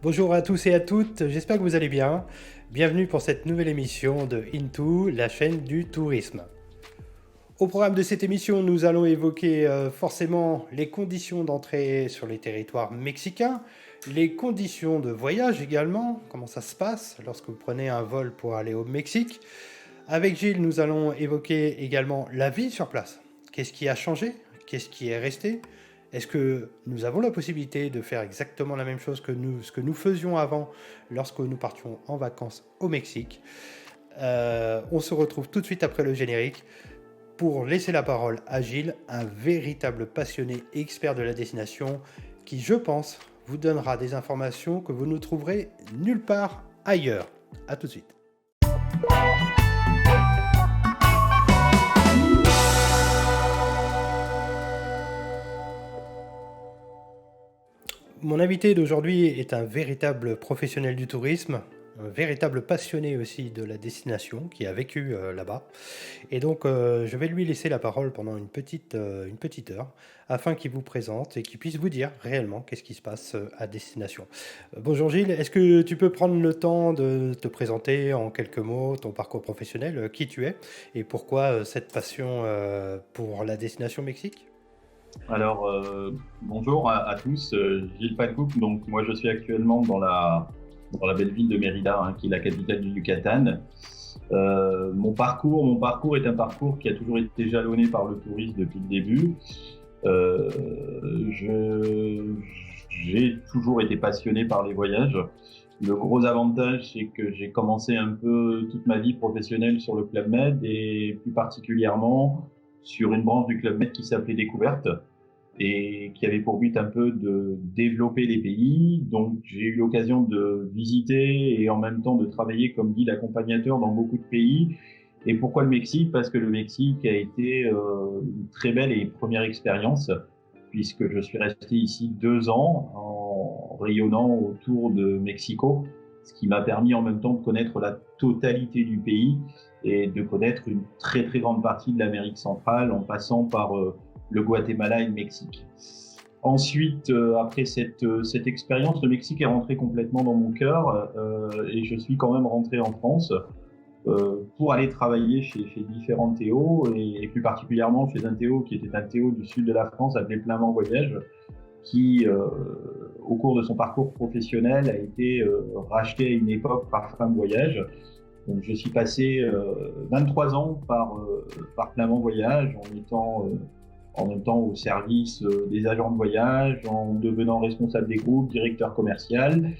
Bonjour à tous et à toutes, j'espère que vous allez bien. Bienvenue pour cette nouvelle émission de Into, la chaîne du tourisme. Au programme de cette émission, nous allons évoquer forcément les conditions d'entrée sur les territoires mexicains, les conditions de voyage également, comment ça se passe lorsque vous prenez un vol pour aller au Mexique. Avec Gilles, nous allons évoquer également la vie sur place. Qu'est-ce qui a changé? Qu'est-ce qui est resté? Est-ce que nous avons la possibilité de faire exactement la même chose que ce que nous faisions avant lorsque nous partions en vacances au Mexique? On se retrouve tout de suite après le générique pour laisser la parole à Gilles, un véritable passionné et expert de la destination qui, je pense, vous donnera des informations que vous ne trouverez nulle part ailleurs. A tout de suite. Mon invité d'aujourd'hui est un véritable professionnel du tourisme, un véritable passionné aussi de la destination qui a vécu là-bas. Et donc, je vais lui laisser la parole pendant une petite heure afin qu'il vous présente et qu'il puisse vous dire réellement qu'est-ce qui se passe à destination. Bonjour Gilles, est-ce que tu peux prendre le temps de te présenter en quelques mots ton parcours professionnel, qui tu es et pourquoi cette passion pour la destination Mexique? Alors, bonjour à tous, Gilles Falcouk. Donc, moi, je suis actuellement dans la belle ville de Mérida, qui est la capitale du Yucatan. Mon parcours est un parcours qui a toujours été jalonné par le tourisme depuis le début. Euh, j'ai toujours été passionné par les voyages. Le gros avantage, c'est que j'ai commencé un peu toute ma vie professionnelle sur le Club Med et plus particulièrement sur une branche du Club Med qui s'appelait Découverte et qui avait pour but un peu de développer les pays. Donc j'ai eu l'occasion de visiter et en même temps de travailler comme guide accompagnateur dans beaucoup de pays. Et pourquoi le Mexique? Parce que le Mexique a été une très belle et première expérience, puisque je suis resté ici 2 ans en rayonnant autour de Mexico, ce qui m'a permis en même temps de connaître la totalité du pays et de connaître une très très grande partie de l'Amérique centrale en passant par le Guatemala et le Mexique. Ensuite, après cette expérience, le Mexique est rentré complètement dans mon cœur et je suis quand même rentré en France pour aller travailler chez différents Théo et plus particulièrement chez un Théo qui était un Théo du sud de la France appelé Plein Vent Voyage qui, au cours de son parcours professionnel, a été racheté à une époque par Fin Voyage. Donc, je suis passé 23 ans par Plein Vent Voyage en étant en même temps au service des agents de voyage, en devenant responsable des groupes, directeur commercial.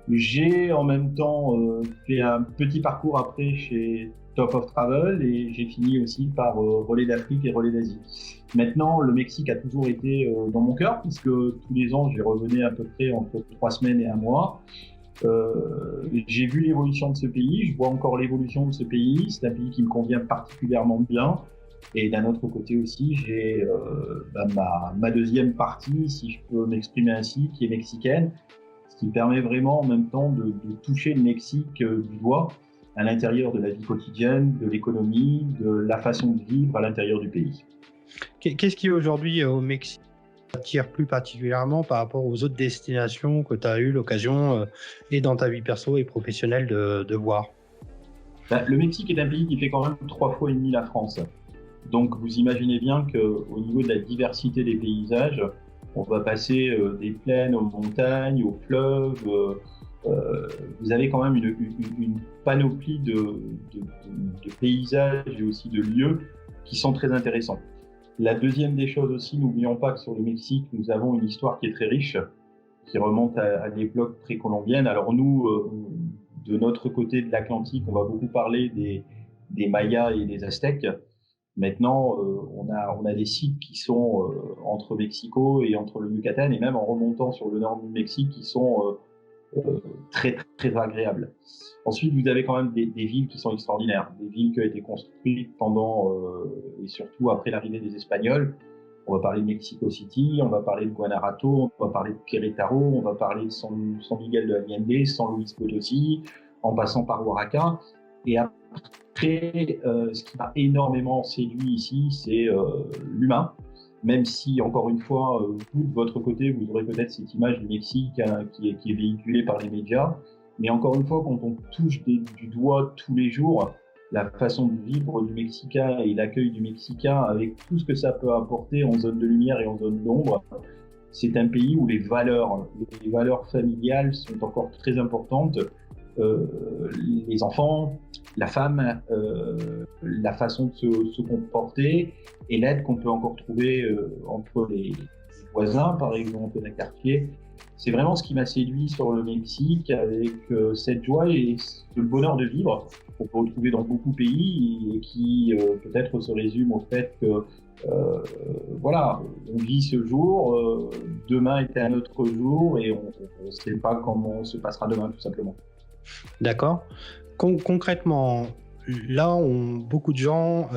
J'ai en même temps fait un petit parcours après chez Top of Travel et j'ai fini aussi par Relais d'Afrique et Relais d'Asie. Maintenant, le Mexique a toujours été dans mon cœur puisque tous les ans, j'y revenais à peu près entre 3 semaines et un mois. J'ai vu l'évolution de ce pays, je vois encore l'évolution de ce pays. C'est un pays qui me convient particulièrement bien. Et d'un autre côté aussi, j'ai ma deuxième partie, si je peux m'exprimer ainsi, qui est mexicaine, ce qui permet vraiment en même temps de toucher le Mexique du doigt à l'intérieur de la vie quotidienne, de l'économie, de la façon de vivre à l'intérieur du pays. Qu'est-ce qui aujourd'hui au Mexique attire plus particulièrement par rapport aux autres destinations que tu as eu l'occasion et dans ta vie perso et professionnelle de voir? Le Mexique est un pays qui fait quand même 3 fois et demi la France. Donc vous imaginez bien qu'au niveau de la diversité des paysages, on va passer des plaines aux montagnes, aux fleuves. Vous avez quand même une panoplie de paysages et aussi de lieux qui sont très intéressants. La deuxième des choses aussi, n'oublions pas que sur le Mexique, nous avons une histoire qui est très riche, qui remonte à l'époque précolombienne. Alors nous, de notre côté de l'Atlantique, on va beaucoup parler des Mayas et des Aztèques. Maintenant, on a des sites qui sont entre Mexico et entre le Yucatan, et même en remontant sur le nord du Mexique, qui sont très, très agréables. Ensuite, vous avez quand même des villes qui sont extraordinaires, des villes qui ont été construites pendant et surtout après l'arrivée des Espagnols. On va parler de Mexico City, on va parler de Guanajuato, on va parler de Querétaro, on va parler de San Miguel de Allende, San Luis Potosí, en passant par Oaxaca. Et après, ce qui m'a énormément séduit ici, c'est l'humain. même si, encore une fois, vous, de votre côté, vous aurez peut-être cette image du Mexique qui est véhiculée par les médias. Mais encore une fois, quand on touche du doigt tous les jours la façon de vivre du Mexicain et l'accueil du Mexicain avec tout ce que ça peut apporter en zone de lumière et en zone d'ombre, c'est un pays où les valeurs familiales sont encore très importantes. Les enfants, la femme, la façon de se comporter et l'aide qu'on peut encore trouver entre les voisins, par exemple, dans un quartier. C'est vraiment ce qui m'a séduit sur le Mexique, avec cette joie et ce bonheur de vivre qu'on peut retrouver dans beaucoup de pays et qui peut-être se résume au fait que voilà, on vit ce jour, demain est un autre jour et on ne sait pas comment se passera demain, tout simplement. D'accord. Concrètement, là, beaucoup de gens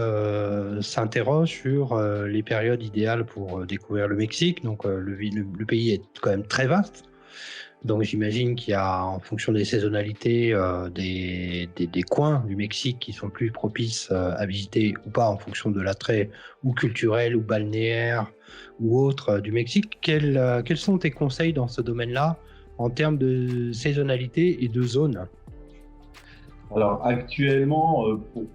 s'interrogent sur les périodes idéales pour découvrir le Mexique. Donc, le pays est quand même très vaste. Donc, j'imagine qu'il y a, en fonction des saisonnalités, des coins du Mexique qui sont plus propices à visiter ou pas, en fonction de l'attrait ou culturel ou balnéaire ou autre du Mexique. Quels sont tes conseils dans ce domaine-là en termes de saisonnalité et de zone? Alors actuellement,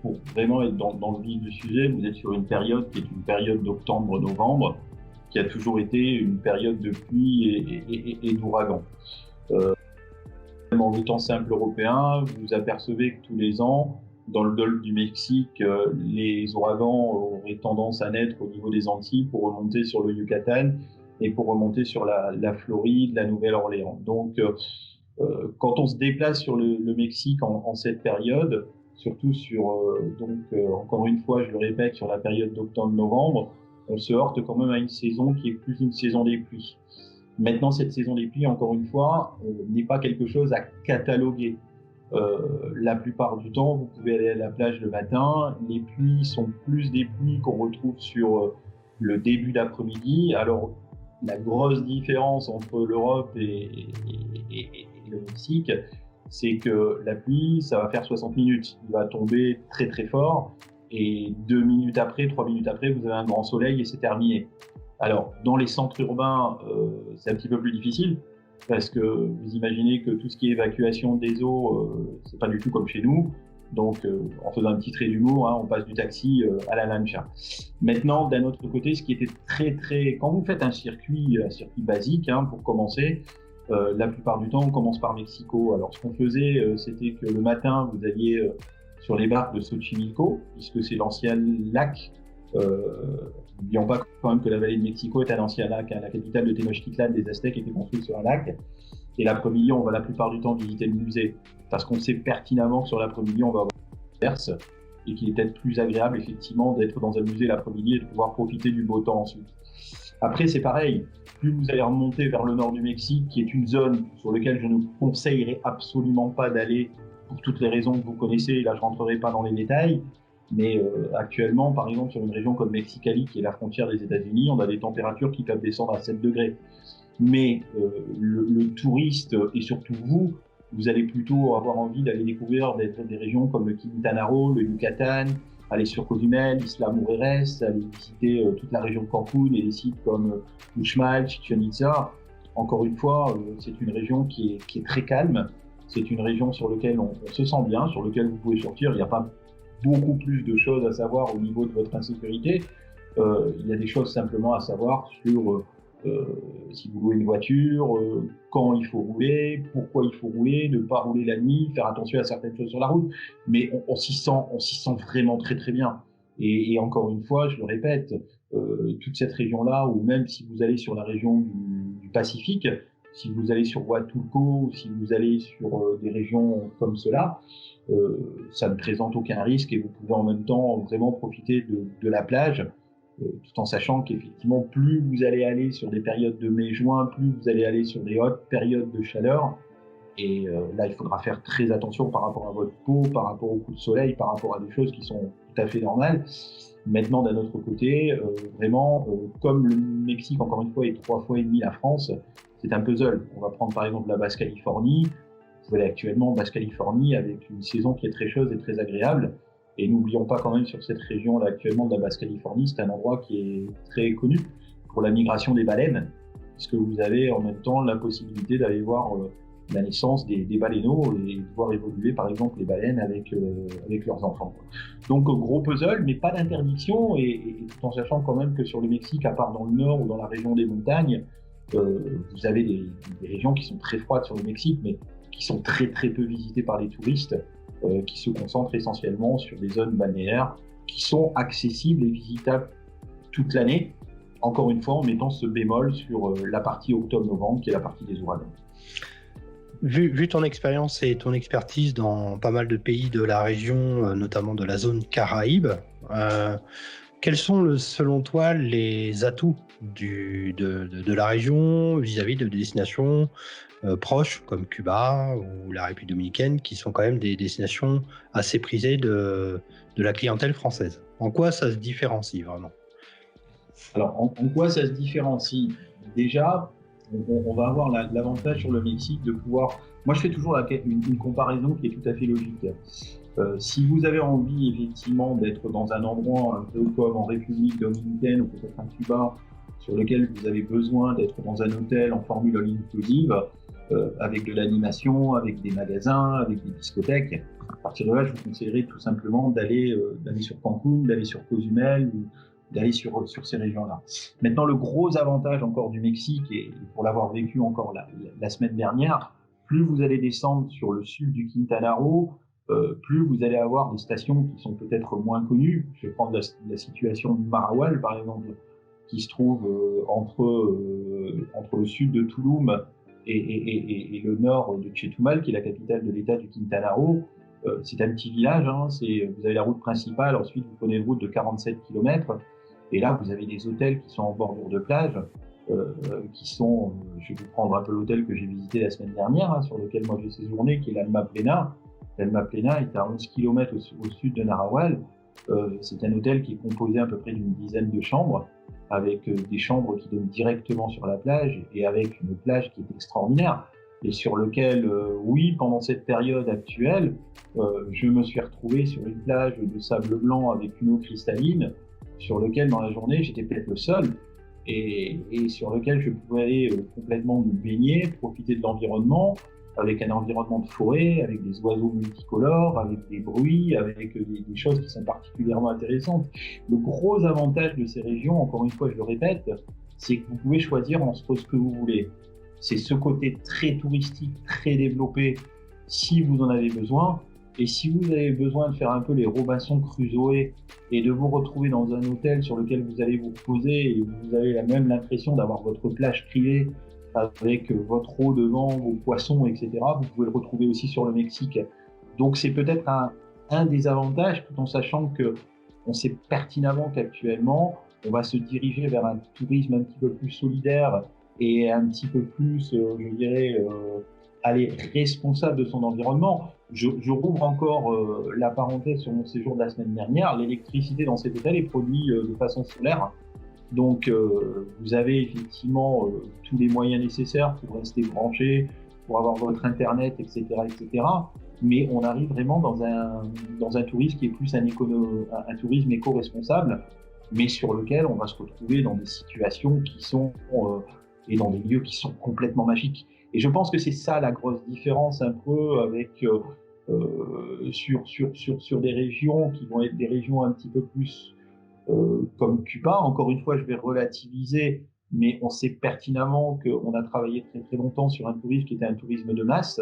pour vraiment être dans le vif du sujet, vous êtes sur une période qui est une période d'octobre-novembre, qui a toujours été une période de pluie et d'ouragan. En étant simple européen, vous apercevez que tous les ans, dans le golfe du Mexique, les ouragans auraient tendance à naître au niveau des Antilles pour remonter sur le Yucatan et pour remonter sur la Floride, la Nouvelle-Orléans. Donc, quand on se déplace sur le Mexique en cette période, surtout sur, encore une fois, je le répète, sur la période d'octobre-novembre, on se heurte quand même à une saison qui est plus une saison des pluies. Maintenant, cette saison des pluies, encore une fois, n'est pas quelque chose à cataloguer. La plupart du temps, vous pouvez aller à la plage le matin. Les pluies sont plus des pluies qu'on retrouve sur le début d'après-midi. Alors, la grosse différence entre l'Europe et le Mexique, c'est que la pluie, ça va faire 60 minutes. Il va tomber très très fort et 2 minutes après, 3 minutes après, vous avez un grand soleil et c'est terminé. Alors, dans les centres urbains, c'est un petit peu plus difficile parce que vous imaginez que tout ce qui est évacuation des eaux, c'est pas du tout comme chez nous. Donc, en faisant un petit trait d'humour, on passe du taxi à la lancha. Maintenant, d'un autre côté, ce qui était très... Quand vous faites un circuit basique, pour commencer, la plupart du temps, on commence par Mexico. Alors, ce qu'on faisait, c'était que le matin, vous alliez sur les barques de Xochimilco, puisque c'est l'ancien lac. N'oublions pas quand même que la vallée de Mexico est un ancien lac. La capitale de Tenochtitlan des Aztèques était construite sur un lac. Et l'après-midi, on va la plupart du temps visiter le musée. Parce qu'on sait pertinemment que sur l'après-midi, on va avoir une verse et qu'il est peut-être plus agréable, effectivement, d'être dans un musée l'après-midi et de pouvoir profiter du beau temps ensuite. Après, c'est pareil. Plus vous allez remonter vers le nord du Mexique, qui est une zone sur laquelle je ne conseillerais absolument pas d'aller pour toutes les raisons que vous connaissez. Là, je ne rentrerai pas dans les détails. Mais actuellement, par exemple, sur une région comme Mexicali, qui est la frontière des États-Unis, on a des températures qui peuvent descendre à 7 degrés. Mais le touriste, et surtout vous allez plutôt avoir envie d'aller découvrir des régions comme le Quintana Roo, le Yucatan, aller sur Cozumel, Isla Mujeres, aller visiter toute la région de Cancun et des sites comme Uxmal, Chichén Itzá. Encore une fois, c'est une région qui est très calme. C'est une région sur laquelle on se sent bien, sur laquelle vous pouvez sortir. Il n'y a pas beaucoup plus de choses à savoir au niveau de votre insécurité. Il y a des choses simplement à savoir sur si vous louez une voiture, quand il faut rouler, pourquoi il faut rouler, ne pas rouler la nuit, faire attention à certaines choses sur la route. Mais on s'y sent vraiment très très bien. Et encore une fois, je le répète, toute cette région-là, ou même si vous allez sur la région du Pacifique, si vous allez sur Huatulco, ou si vous allez sur des régions comme cela, ça ne présente aucun risque et vous pouvez en même temps vraiment profiter de la plage, tout en sachant qu'effectivement, plus vous allez aller sur des périodes de mai-juin, plus vous allez aller sur des hautes périodes de chaleur. Et là, il faudra faire très attention par rapport à votre peau, par rapport au coup de soleil, par rapport à des choses qui sont tout à fait normales. Maintenant, d'un autre côté, vraiment, comme le Mexique, encore une fois, est 3 fois et demi la France, c'est un puzzle. On va prendre par exemple la Basse-Californie. Vous allez actuellement en Basse-Californie avec une saison qui est très chaude et très agréable. Et n'oublions pas quand même sur cette région-là actuellement de la Basse-Californie, c'est un endroit qui est très connu pour la migration des baleines, puisque vous avez en même temps la possibilité d'aller voir la naissance des baleineaux et de voir évoluer par exemple les baleines avec leurs enfants. Donc gros puzzle, mais pas d'interdiction, et tout en sachant quand même que sur le Mexique, à part dans le nord ou dans la région des montagnes, vous avez des régions qui sont très froides sur le Mexique, mais qui sont très très peu visitées par les touristes, qui se concentrent essentiellement sur des zones balnéaires qui sont accessibles et visitables toute l'année, encore une fois en mettant ce bémol sur la partie octobre-novembre qui est la partie des ouragans. Vu ton expérience et ton expertise dans pas mal de pays de la région, notamment de la zone Caraïbe, quels sont selon toi les atouts de la région vis-à-vis de destinations proches comme Cuba ou la République dominicaine, qui sont quand même des destinations assez prisées de la clientèle française? En quoi ça se différencie vraiment? Alors, en quoi ça se différencie? Déjà, on va avoir l'avantage sur le Mexique de pouvoir... Moi, je fais toujours une comparaison qui est tout à fait logique. Si vous avez envie, effectivement, d'être dans un endroit un peu comme en République dominicaine ou peut-être un Cuba, sur lequel vous avez besoin d'être dans un hôtel en formule all-inclusive, avec de l'animation, avec des magasins, avec des discothèques, à partir de là, je vous conseillerais tout simplement d'aller sur Cancun, d'aller sur Cozumel, ou d'aller sur ces régions-là. Maintenant, le gros avantage encore du Mexique, et pour l'avoir vécu encore la semaine dernière, plus vous allez descendre sur le sud du Quintana Roo, plus vous allez avoir des stations qui sont peut-être moins connues. Je vais prendre la situation de Marahual, par exemple, qui se trouve entre le sud de Tulum et le nord de Chetumal, qui est la capitale de l'état du Quintana Roo. C'est un petit village, vous avez la route principale, ensuite vous prenez une route de 47 km, et là vous avez des hôtels qui sont en bordure de plage, qui sont, je vais vous prendre un peu l'hôtel que j'ai visité la semaine dernière, sur lequel moi j'ai séjourné, qui est l'Alma Plena. L'Alma Plena est à 11 km au sud de Narawal. C'est un hôtel qui est composé à peu près d'une dizaine de chambres, avec des chambres qui donnent directement sur la plage, et avec une plage qui est extraordinaire, et sur lequel, oui, pendant cette période actuelle, je me suis retrouvé sur une plage de sable blanc avec une eau cristalline, sur lequel dans la journée j'étais peut-être le seul, et sur lequel je pouvais aller complètement me baigner, profiter de l'environnement, avec un environnement de forêt, avec des oiseaux multicolores, avec des bruits, avec des choses qui sont particulièrement intéressantes. Le gros avantage de ces régions, encore une fois je le répète, c'est que vous pouvez choisir entre ce que vous voulez. C'est ce côté très touristique, très développé, si vous en avez besoin. Et si vous avez besoin de faire un peu les Robinson Crusoe et de vous retrouver dans un hôtel sur lequel vous allez vous reposer et vous avez même l'impression d'avoir votre plage privée avec votre eau devant, vos poissons, etc., vous pouvez le retrouver aussi sur le Mexique. Donc c'est peut-être un des avantages, tout en sachant qu'on sait pertinemment qu'actuellement, on va se diriger vers un tourisme un petit peu plus solidaire et un petit peu plus, je dirais, responsable de son environnement. Je rouvre encore la parenthèse sur mon séjour de la semaine dernière. L'électricité dans cet hôtel est produite de façon solaire. Donc, vous avez effectivement tous les moyens nécessaires pour rester branché, pour avoir votre Internet, etc., etc. Mais on arrive vraiment dans un tourisme qui est plus un tourisme éco-responsable, mais sur lequel on va se retrouver dans des situations qui sont et dans des lieux qui sont complètement magiques. Et je pense que c'est ça la grosse différence un peu avec sur des régions qui vont être des régions un petit peu plus comme Cuba. Encore une fois, je vais relativiser, mais on sait pertinemment qu'on a travaillé très très longtemps sur un tourisme qui était un tourisme de masse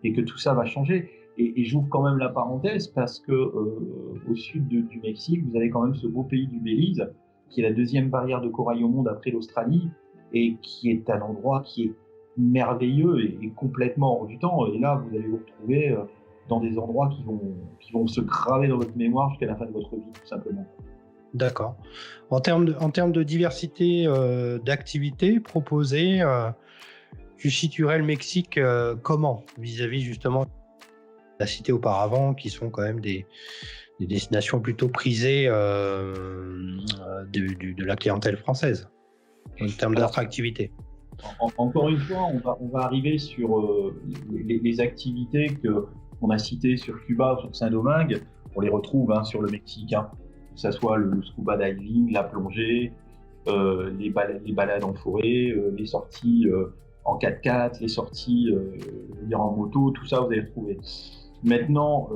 et que tout ça va changer. Et j'ouvre quand même la parenthèse parce que au sud du Mexique, vous avez quand même ce beau pays du Belize, qui est la deuxième barrière de corail au monde après l'Australie, et qui est un endroit qui est merveilleux et complètement hors du temps. Et là, vous allez vous retrouver dans des endroits qui vont se graver dans votre mémoire jusqu'à la fin de votre vie, tout simplement. D'accord. En termes de diversité d'activités proposées, tu situerais le Mexique comment vis-à-vis justement la cité auparavant, qui sont quand même des destinations plutôt prisées de la clientèle française en termes d'attractivité? Encore une fois, on va arriver sur les activités qu'on a citées sur Cuba, sur Saint-Domingue. On les retrouve sur le Mexique, que ce soit le scuba diving, la plongée, les balades en forêt, les sorties en 4x4, les sorties en moto, tout ça vous allez retrouver. Maintenant,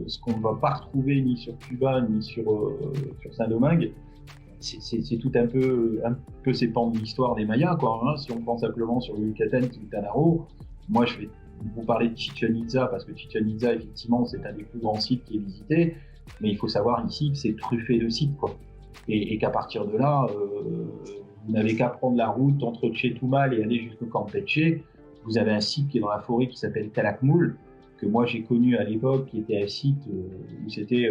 ce qu'on ne va pas retrouver ni sur Cuba ni sur Saint-Domingue, c'est tout un peu ces pans de l'histoire des Mayas, quoi. Hein. Si on pense simplement sur le Yucatan, Quintana Roo, moi je vais vous parler de Chichén Itzá parce que Chichén Itzá, effectivement, c'est un des plus grands sites qui est visité, mais il faut savoir ici que c'est truffé de sites, quoi. Et qu'à partir de là, vous n'avez qu'à prendre la route entre Chetumal et aller jusqu'au Campeche. Vous avez un site qui est dans la forêt qui s'appelle Calakmul, que moi j'ai connu à l'époque, qui était un site où c'était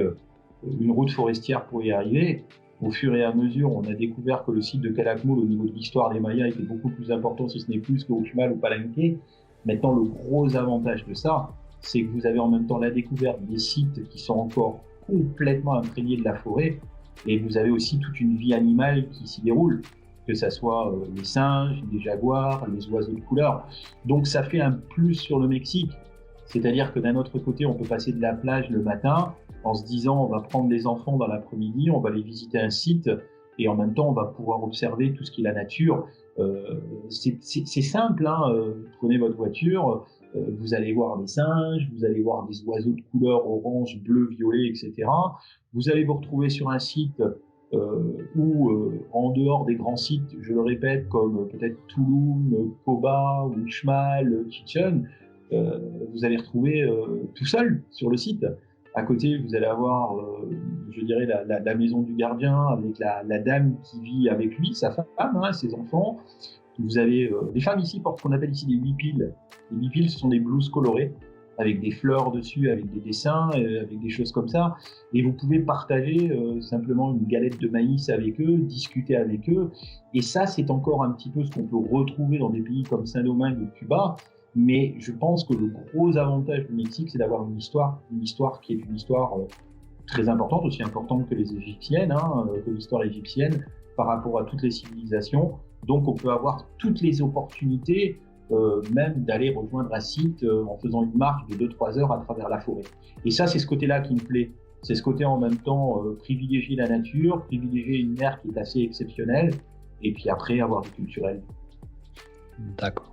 une route forestière pour y arriver. Au fur et à mesure, on a découvert que le site de Calakmul, au niveau de l'histoire des Mayas, était beaucoup plus important, si ce n'est plus, qu'Uxmal ou Palenque. Maintenant, le gros avantage de ça, c'est que vous avez en même temps la découverte des sites qui sont encore complètement imprégnés de la forêt, et vous avez aussi toute une vie animale qui s'y déroule, que ce soit les singes, les jaguars, les oiseaux de couleur. Donc ça fait un plus sur le Mexique. C'est-à-dire que d'un autre côté, on peut passer de la plage le matin en se disant on va prendre les enfants dans l'après-midi, on va aller visiter un site et en même temps on va pouvoir observer tout ce qui est la nature. C'est simple, hein. Prenez votre voiture, vous allez voir des singes, vous allez voir des oiseaux de couleur orange, bleu, violet, etc. Vous allez vous retrouver sur un site où, en dehors des grands sites, je le répète, comme peut-être Tulum, Coba, Uxmal, Chichén, vous allez retrouver tout seul sur le site. À côté, vous allez avoir, je dirais, la maison du gardien avec la dame qui vit avec lui, sa femme, hein, ses enfants. Vous avez les femmes ici portent ce qu'on appelle ici des huipiles. Les huipiles, ce sont des blouses colorées avec des fleurs dessus, avec des dessins, avec des choses comme ça. Et vous pouvez partager simplement une galette de maïs avec eux, discuter avec eux. Et ça, c'est encore un petit peu ce qu'on peut retrouver dans des pays comme Saint-Domingue ou Cuba. Mais je pense que le gros avantage du Mexique, c'est d'avoir une histoire qui est une histoire très importante, aussi importante que les égyptiennes, hein, que l'histoire égyptienne, par rapport à toutes les civilisations. Donc on peut avoir toutes les opportunités, même d'aller rejoindre un site en faisant une marche de 2-3 heures à travers la forêt. Et ça, c'est ce côté-là qui me plaît. C'est ce côté en même temps privilégier la nature, privilégier une mer qui est assez exceptionnelle, et puis après avoir du culturel. D'accord.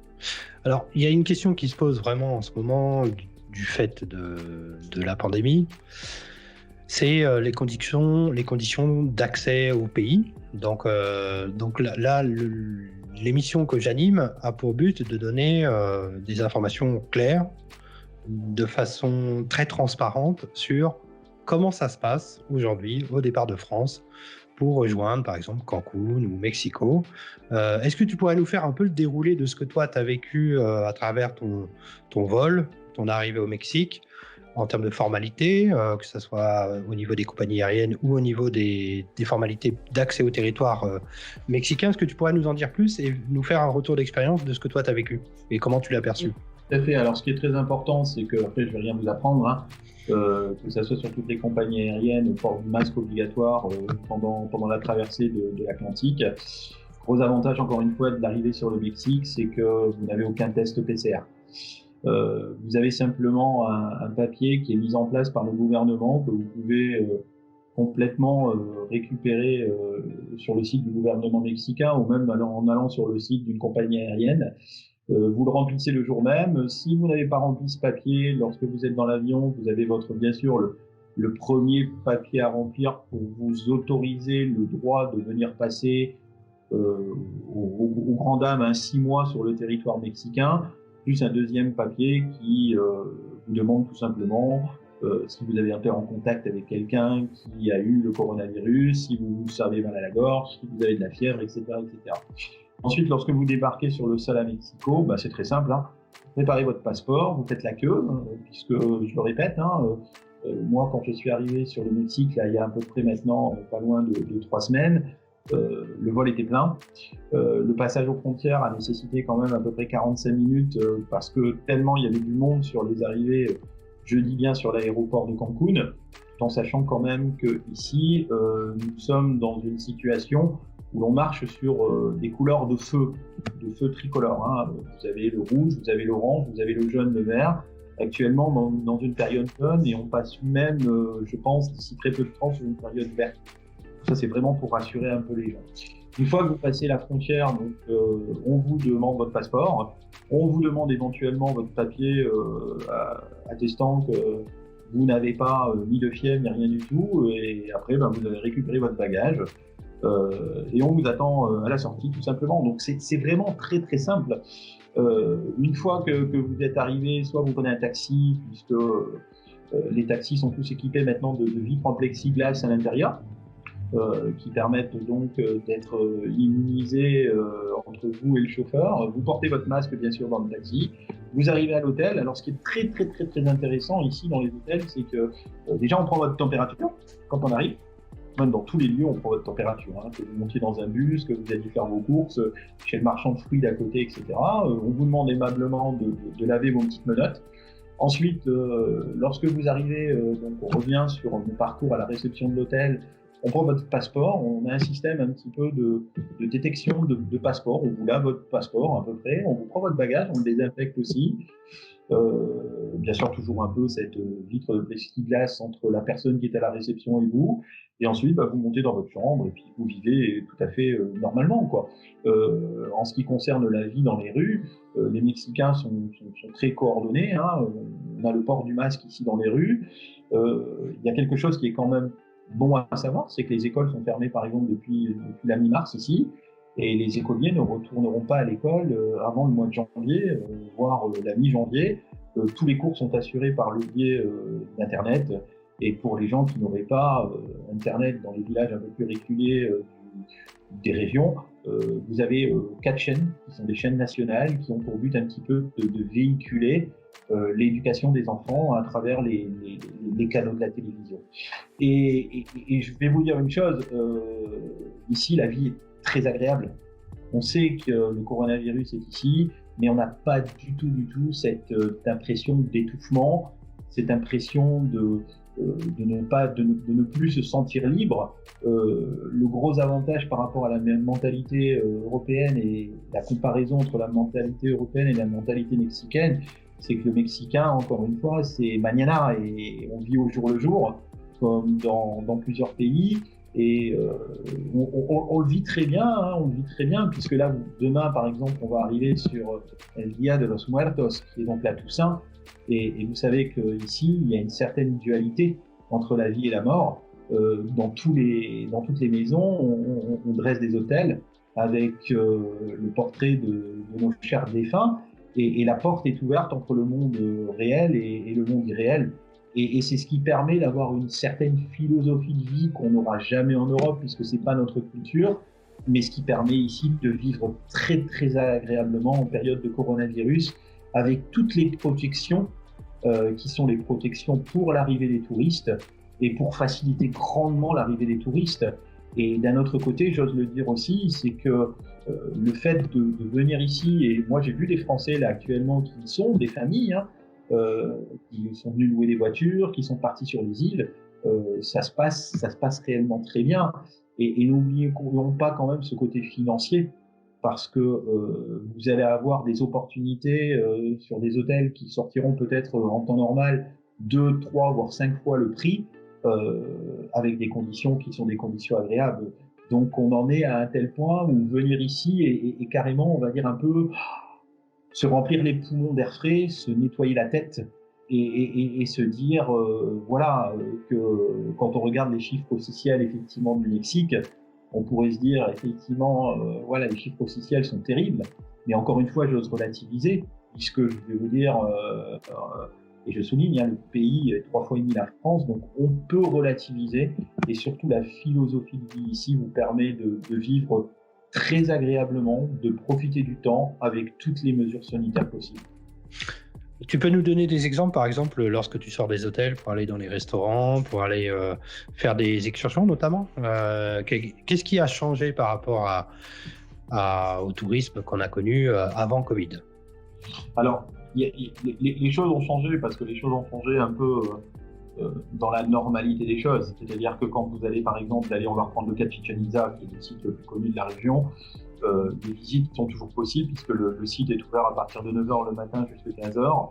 Alors, il y a une question qui se pose vraiment en ce moment du fait de la pandémie, c'est les conditions d'accès au pays. Donc là, l'émission que j'anime a pour but de donner des informations claires, de façon très transparente sur comment ça se passe aujourd'hui au départ de France pour rejoindre par exemple Cancun ou Mexico. Est-ce que tu pourrais nous faire un peu le déroulé de ce que toi tu as vécu à travers ton vol, ton arrivée au Mexique, en termes de formalités, que ce soit au niveau des compagnies aériennes ou au niveau des formalités d'accès au territoire mexicain? Est-ce que tu pourrais nous en dire plus et nous faire un retour d'expérience de ce que toi tu as vécu et comment tu l'as perçu? Tout à fait. Alors ce qui est très important, c'est que, après je ne vais rien vous apprendre, hein, que ce soit sur toutes les compagnies aériennes, port du masque obligatoire pendant la traversée de l'Atlantique. Gros avantage, encore une fois, de l'arrivée sur le Mexique, c'est que vous n'avez aucun test PCR. Vous avez simplement un papier qui est mis en place par le gouvernement que vous pouvez complètement récupérer sur le site du gouvernement mexicain ou même en allant sur le site d'une compagnie aérienne. Vous le remplissez le jour même. Si vous n'avez pas rempli ce papier, lorsque vous êtes dans l'avion, vous avez bien sûr le premier papier à remplir pour vous autoriser le droit de venir passer aux grandes dames 6 mois sur le territoire mexicain, plus un deuxième papier qui vous demande tout simplement si vous avez été en contact avec quelqu'un qui a eu le coronavirus, si vous vous avez mal à la gorge, si vous avez de la fièvre, etc. etc. Ensuite, lorsque vous débarquez sur le sol à Mexico, c'est très simple, hein. Préparez votre passeport, vous faites la queue, puisque, je le répète, moi quand je suis arrivé sur le Mexique, là, il y a à peu près maintenant pas loin de 3 semaines, le vol était plein. Le passage aux frontières a nécessité quand même à peu près 45 minutes parce que tellement il y avait du monde sur les arrivées, je dis bien sur l'aéroport de Cancun, tout en sachant quand même qu'ici, nous sommes dans une situation où l'on marche sur des couleurs de feu tricolores. Hein. Vous avez le rouge, vous avez l'orange, vous avez le jaune, le vert. Actuellement, dans une période jaune, et on passe même, je pense, d'ici très peu de temps, sur une période verte. Ça, c'est vraiment pour rassurer un peu les gens. Une fois que vous passez la frontière, donc, on vous demande votre passeport, on vous demande éventuellement votre papier attestant que vous n'avez pas ni de fièvre ni rien du tout, et après vous allez récupérer votre bagage et on vous attend à la sortie tout simplement. Donc c'est vraiment très très simple. Une fois que vous êtes arrivé, soit vous prenez un taxi, puisque les taxis sont tous équipés maintenant de vitres en plexiglas à l'intérieur. Qui permettent donc d'être immunisés entre vous et le chauffeur. Vous portez votre masque bien sûr dans le taxi. Vous arrivez à l'hôtel. Alors ce qui est très très très très intéressant ici dans les hôtels, c'est que déjà on prend votre température quand on arrive. Même dans tous les lieux, on prend votre température. Que vous montiez dans un bus, que vous alliez faire vos courses chez le marchand de fruits d'à côté, etc. On vous demande aimablement de laver vos petites menottes. Ensuite, lorsque vous arrivez, donc on revient sur le parcours à la réception de l'hôtel. On prend votre passeport, on a un système un petit peu de détection de passeport. On vous lave votre passeport à peu près, on vous prend votre bagage, on le désinfecte aussi. Bien sûr, toujours un peu cette vitre de plexiglas entre la personne qui est à la réception et vous. Et ensuite, vous montez dans votre chambre et puis vous vivez tout à fait normalement, quoi. En ce qui concerne la vie dans les rues, les Mexicains sont très coordonnés. On a le port du masque ici dans les rues. Il y a quelque chose qui est quand même bon à savoir, c'est que les écoles sont fermées par exemple depuis la mi-mars ici, et les écoliers ne retourneront pas à l'école avant le mois de janvier, voire la mi-janvier. Tous les cours sont assurés par le biais d'Internet, et pour les gens qui n'auraient pas Internet dans les villages un peu plus reculés des régions, vous avez 4 chaînes qui sont des chaînes nationales qui ont pour but un petit peu de véhiculer l'éducation des enfants à travers les canaux de la télévision. Et je vais vous dire une chose, ici la vie est très agréable. On sait que le coronavirus est ici, mais on n'a pas du tout cette impression d'étouffement, cette impression de ne plus se sentir libre. Le gros avantage par rapport à la mentalité européenne et la comparaison entre la mentalité européenne et la mentalité mexicaine, c'est que le Mexicain, encore une fois, c'est mañana et on vit au jour le jour, comme dans plusieurs pays. Et on le vit très bien, on le vit très bien, puisque là, demain, par exemple, on va arriver sur El Día de los Muertos, qui est donc la Toussaint. Et vous savez qu'ici, il y a une certaine dualité entre la vie et la mort. Dans toutes les maisons, on dresse des autels avec le portrait de nos chers défunts. Et la porte est ouverte entre le monde réel et le monde irréel. Et c'est ce qui permet d'avoir une certaine philosophie de vie qu'on n'aura jamais en Europe, puisque c'est pas notre culture, mais ce qui permet ici de vivre très très agréablement en période de coronavirus, avec toutes les protections qui sont les protections pour l'arrivée des touristes et pour faciliter grandement l'arrivée des touristes. Et d'un autre côté, j'ose le dire aussi, c'est que le fait de venir ici, et moi j'ai vu des Français là actuellement qui sont des familles, qui sont venus louer des voitures, qui sont partis sur les îles, ça se passe réellement très bien. Et n'oublions pas quand même ce côté financier, parce que vous allez avoir des opportunités sur des hôtels qui sortiront peut-être en temps normal 2, 3, voire 5 fois le prix, avec des conditions qui sont des conditions agréables. Donc on en est à un tel point où venir ici et carrément, on va dire un peu, se remplir les poumons d'air frais, se nettoyer la tête et se dire, que quand on regarde les chiffres officiels effectivement du Mexique, on pourrait se dire effectivement, les chiffres officiels sont terribles, mais encore une fois, j'ose relativiser, puisque je vais vous dire, et je souligne, le pays est 3 fois et demi la France, donc on peut relativiser, et surtout la philosophie de vie ici vous permet de vivre très agréablement, de profiter du temps avec toutes les mesures sanitaires possibles. Tu peux nous donner des exemples, par exemple, lorsque tu sors des hôtels pour aller dans les restaurants, pour aller faire des excursions notamment, qu'est-ce qui a changé par rapport au tourisme qu'on a connu avant Covid? Alors, les choses ont changé parce que les choses ont changé un peu dans la normalité des choses. C'est-à-dire que quand vous allez, par exemple, on va reprendre le cas de Chichén Itzá, qui est le site le plus connu de la région, Les visites sont toujours possibles puisque le site est ouvert à partir de 9h le matin jusqu'à 15h.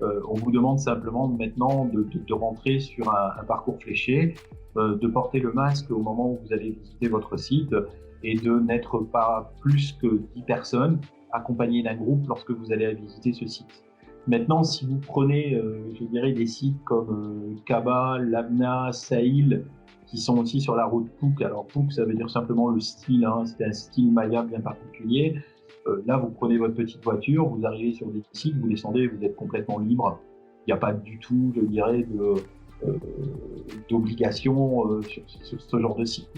On vous demande simplement maintenant de rentrer sur un parcours fléché, de porter le masque au moment où vous allez visiter votre site et de n'être pas plus que 10 personnes accompagnées d'un groupe lorsque vous allez visiter ce site. Maintenant, si vous prenez, je dirais, des sites comme Kaba, Labna, Sahil, qui sont aussi sur la route Pouk. Alors Pouk, ça veut dire simplement le style, hein, c'est un style maya bien particulier. Là, vous prenez votre petite voiture, vous arrivez sur des sites, vous descendez, vous êtes complètement libre. Il n'y a pas du tout, je dirais, d'obligation sur ce genre de site.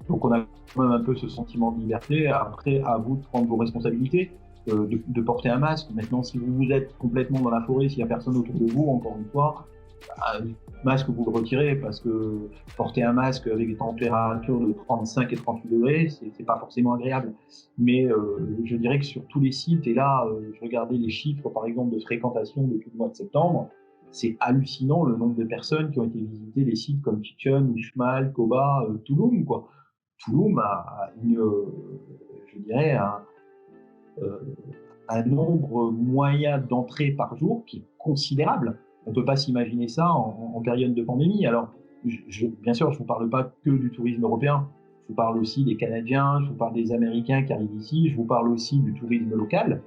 Donc on a quand même un peu ce sentiment de liberté. Après, à vous de prendre vos responsabilités, de porter un masque. Maintenant, si vous êtes complètement dans la forêt, s'il n'y a personne autour de vous, encore une fois, le masque, vous le retirez parce que porter un masque avec des températures de 35 et 38 degrés, c'est pas forcément agréable. Mais je dirais que sur tous les sites, et là, je regardais les chiffres, par exemple, de fréquentation depuis le mois de septembre, c'est hallucinant le nombre de personnes qui ont été visiter des sites comme Chichen, Uxmal, Koba, Tulum, quoi. Tulum a je dirais, un nombre moyen d'entrées par jour qui est considérable. On ne peut pas s'imaginer ça en période de pandémie. Alors, bien sûr, je ne vous parle pas que du tourisme européen. Je vous parle aussi des Canadiens, je vous parle des Américains qui arrivent ici, je vous parle aussi du tourisme local,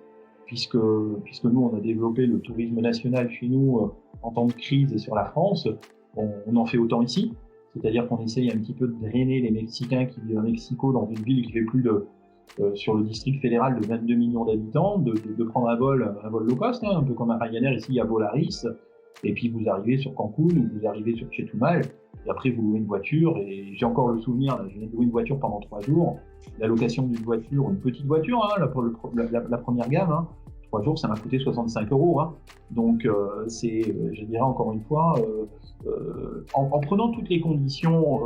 puisque nous, on a développé le tourisme national chez nous en temps de crise et sur la France. On en fait autant ici. C'est-à-dire qu'on essaye un petit peu de drainer les Mexicains qui vivent à Mexico dans une ville qui fait plus de sur le district fédéral de 22 millions d'habitants, de prendre un vol low cost, hein, un peu comme un Ryanair ici à Volaris, et puis vous arrivez sur Cancun ou vous arrivez sur Chetumal, et après vous louez une voiture, et j'ai encore le souvenir, là, je viens de louer une voiture pendant 3 jours, la location d'une voiture, une petite voiture, hein, la première gamme, hein, 3 jours ça m'a coûté 65 €. Hein. Donc je dirais encore une fois, en prenant toutes les conditions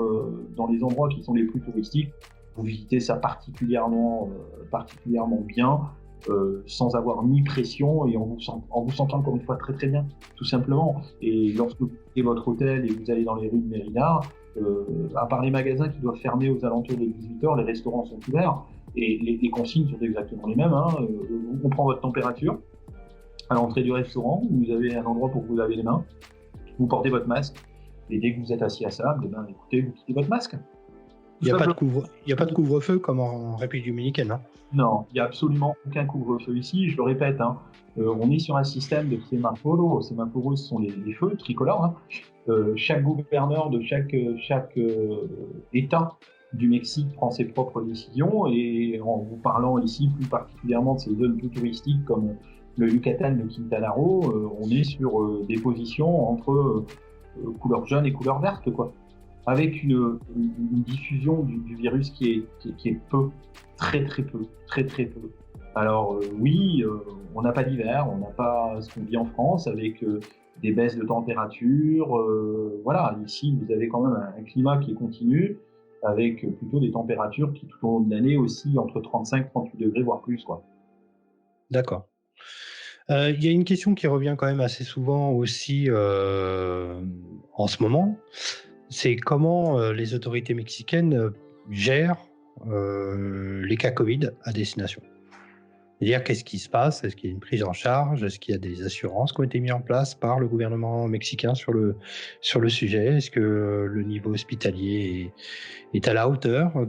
dans les endroits qui sont les plus touristiques, vous visitez ça particulièrement bien, sans avoir ni pression et en vous sentant encore une fois très très bien, tout simplement. Et lorsque vous quittez votre hôtel et vous allez dans les rues de Mérida, à part les magasins qui doivent fermer aux alentours de 18h, les restaurants sont ouverts et les consignes sont exactement les mêmes. Hein. On prend votre température à l'entrée du restaurant, vous avez un endroit pour vous laver les mains, vous portez votre masque et dès que vous êtes assis à table, eh ben, écoutez, vous quittez votre masque. Il n'y a pas de couvre-feu comme en République dominicaine, hein. Non, il n'y a absolument aucun couvre-feu ici, je le répète. Hein. On est sur un système de sémaphoros. Sémaphoros, ce sont les feux tricolores. Hein. Chaque gouverneur de chaque État du Mexique prend ses propres décisions. Et en vous parlant ici plus particulièrement de ces zones plus touristiques comme le Yucatan, le Quintana Roo, on est sur des positions entre couleur jaune et couleur verte, quoi. Avec une diffusion du virus qui est peu, très peu. Alors oui, on n'a pas d'hiver, on n'a pas ce qu'on vit en France avec des baisses de température. Voilà, ici vous avez quand même un climat qui est continu avec plutôt des températures qui tout au long de l'année aussi entre 35-38 degrés voire plus, quoi. D'accord. Il y a une question qui revient quand même assez souvent aussi en ce moment. C'est comment les autorités mexicaines gèrent les cas Covid à destination. C'est-à-dire, qu'est-ce qui se passe? Est-ce qu'il y a une prise en charge? Est-ce qu'il y a des assurances qui ont été mises en place par le gouvernement mexicain sur le sujet? Est-ce que le niveau hospitalier est à la hauteur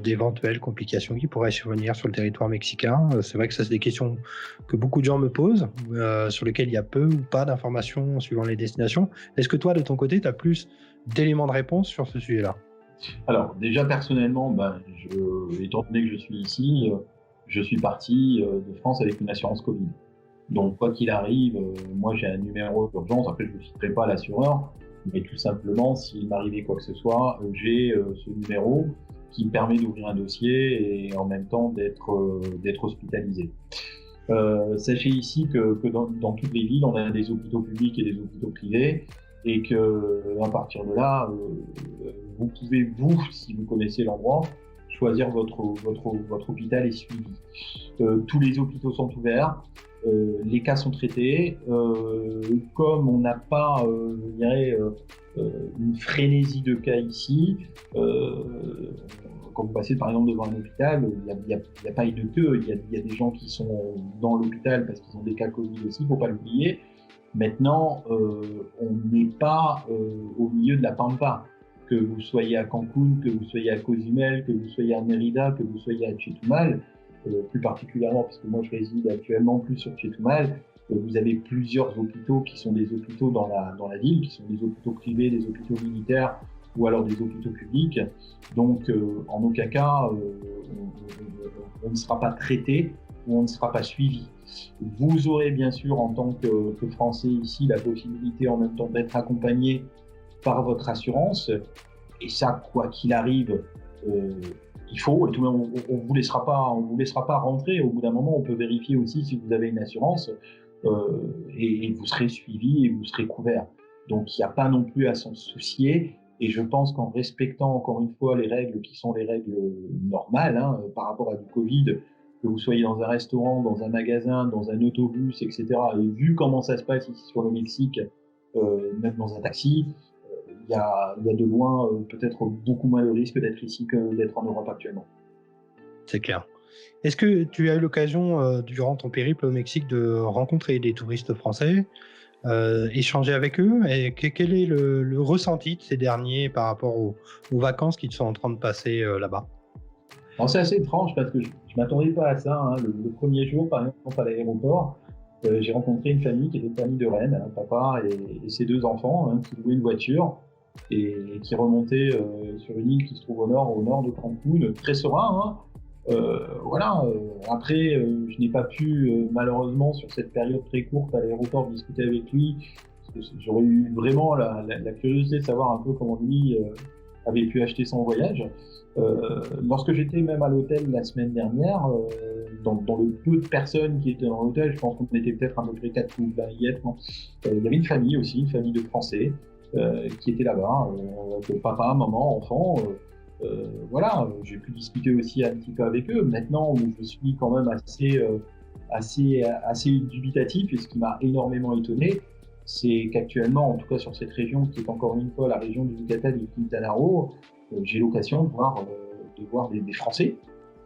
d'éventuelles complications qui pourraient survenir sur le territoire mexicain? C'est vrai que ça, c'est des questions que beaucoup de gens me posent, sur lesquelles il y a peu ou pas d'informations suivant les destinations. Est-ce que toi, de ton côté, tu as plus d'éléments de réponse sur ce sujet-là? Alors, déjà, personnellement, étant donné que je suis ici, je suis parti de France avec une assurance Covid. Donc, quoi qu'il arrive, moi, j'ai un numéro d'urgence. Après, je ne vous citerai pas l'assureur, mais tout simplement, s'il m'arrivait quoi que ce soit, j'ai ce numéro qui me permet d'ouvrir un dossier et en même temps d'être hospitalisé. Sachez ici que dans toutes les villes, on a des hôpitaux publics et des hôpitaux privés, et que à partir de là, vous pouvez, si vous connaissez l'endroit, choisir votre hôpital et suivi. Tous les hôpitaux sont ouverts, les cas sont traités. Comme on n'a pas, je dirais, une frénésie de cas ici, quand vous passez par exemple devant un hôpital, il n'y a pas eu de queue, il y a des gens qui sont dans l'hôpital parce qu'ils ont des cas Covid aussi, il ne faut pas l'oublier. Maintenant, on n'est pas au milieu de la pampa. Que vous soyez à Cancun, que vous soyez à Cozumel, que vous soyez à Mérida, que vous soyez à Chetumal, plus particulièrement parce que moi je réside actuellement plus sur Chetumal, vous avez plusieurs hôpitaux qui sont des hôpitaux dans la ville, qui sont des hôpitaux privés, des hôpitaux militaires ou alors des hôpitaux publics. Donc en aucun cas, on ne sera pas traité ou on ne sera pas suivi. Vous aurez bien sûr en tant que Français ici la possibilité en même temps d'être accompagné par votre assurance, et ça, quoi qu'il arrive, il faut, et tout de même, on vous laissera pas rentrer. Au bout d'un moment, on peut vérifier aussi si vous avez une assurance, et vous serez suivi et vous serez couvert. Donc, il n'y a pas non plus à s'en soucier, et je pense qu'en respectant encore une fois les règles qui sont les règles normales, par rapport à du Covid, que vous soyez dans un restaurant, dans un magasin, dans un autobus, etc., et vu comment ça se passe ici sur le Mexique, même dans un taxi, il y a de loin peut-être beaucoup moins de risques d'être ici que d'être en Europe actuellement. C'est clair. Est-ce que tu as eu l'occasion, durant ton périple au Mexique, de rencontrer des touristes français, échanger avec eux, et quel est le ressenti de ces derniers par rapport aux vacances qu'ils sont en train de passer là-bas? Alors, c'est assez étrange parce que je ne m'attendais pas à ça. Le premier jour, par exemple, à l'aéroport, j'ai rencontré une famille qui était une famille de Rennes, papa et ses 2 enfants, qui louaient une voiture et qui remontaient sur une île qui se trouve au nord de Cancun, très serein. Voilà. Après, je n'ai pas pu, malheureusement, sur cette période très courte à l'aéroport, discuter avec lui. Parce que j'aurais eu vraiment la curiosité de savoir un peu comment lui avait pu acheter son voyage. Lorsque j'étais même à l'hôtel la semaine dernière, dans le peu de personnes qui étaient dans l'hôtel, je pense qu'on était peut-être à peu près 4 ou 20 il y avait une famille aussi, une famille de Français qui était là-bas, papa, maman, enfants. Voilà, j'ai pu discuter aussi un petit peu avec eux. Maintenant, où je suis quand même assez dubitatif, et ce qui m'a énormément étonné, c'est qu'actuellement, en tout cas sur cette région qui est encore une fois la région du Yucatan et du Quintana Roo, j'ai l'occasion de voir des Français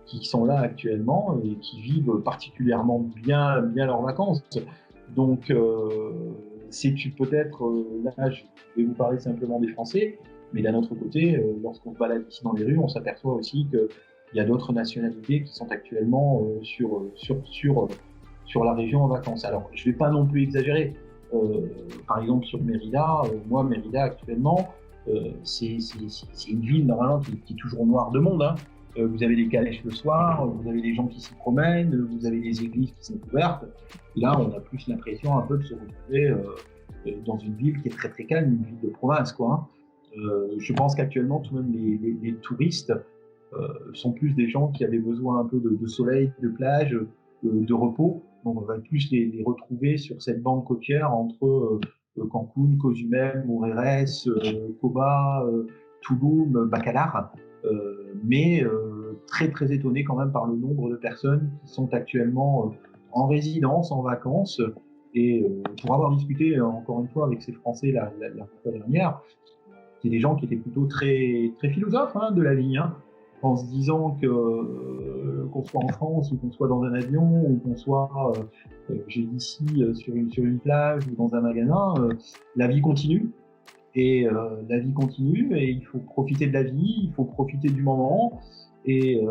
qui sont là actuellement et qui vivent particulièrement bien leurs vacances. Donc, c'est peut-être, là, je vais vous parler simplement des Français, mais d'un autre côté, lorsqu'on se balade ici dans les rues, on s'aperçoit aussi qu'il y a d'autres nationalités qui sont actuellement sur la région en vacances. Alors, je ne vais pas non plus exagérer. Par exemple, sur Mérida, Mérida actuellement, c'est une ville normalement qui est toujours noire de monde. Vous avez des calèches le soir, vous avez des gens qui s'y promènent, vous avez des églises qui sont ouvertes. Là, on a plus l'impression un peu de se retrouver dans une ville qui est très très calme, une ville de province, quoi. Je pense qu'actuellement, tout de même, les touristes sont plus des gens qui avaient besoin un peu de soleil, de plage, de repos. Donc, on va plus les retrouver sur cette bande côtière entre Cancun, Cozumel, Mujeres, Coba, Tulum, Bacalar. Mais très très étonné quand même par le nombre de personnes qui sont actuellement en résidence, en vacances. Et pour avoir discuté encore une fois avec ces Français la fois dernière, c'est des gens qui étaient plutôt très, très philosophes de la vie, en se disant que qu'on soit en France ou qu'on soit dans un avion ou qu'on soit ici sur une plage ou dans un magasin, la vie continue. Et la vie continue et il faut profiter de la vie, il faut profiter du moment. Et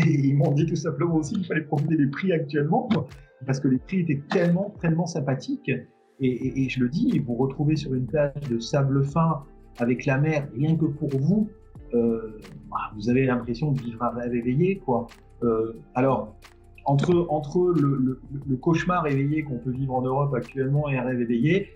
ils m'ont dit tout simplement aussi qu'il fallait profiter des prix actuellement, quoi, parce que les prix étaient tellement, tellement sympathiques. Et je le dis, vous retrouvez sur une plage de sable fin avec la mer, rien que pour vous, vous avez l'impression de vivre un rêve éveillé, quoi. Alors, entre le cauchemar éveillé qu'on peut vivre en Europe actuellement et un rêve éveillé,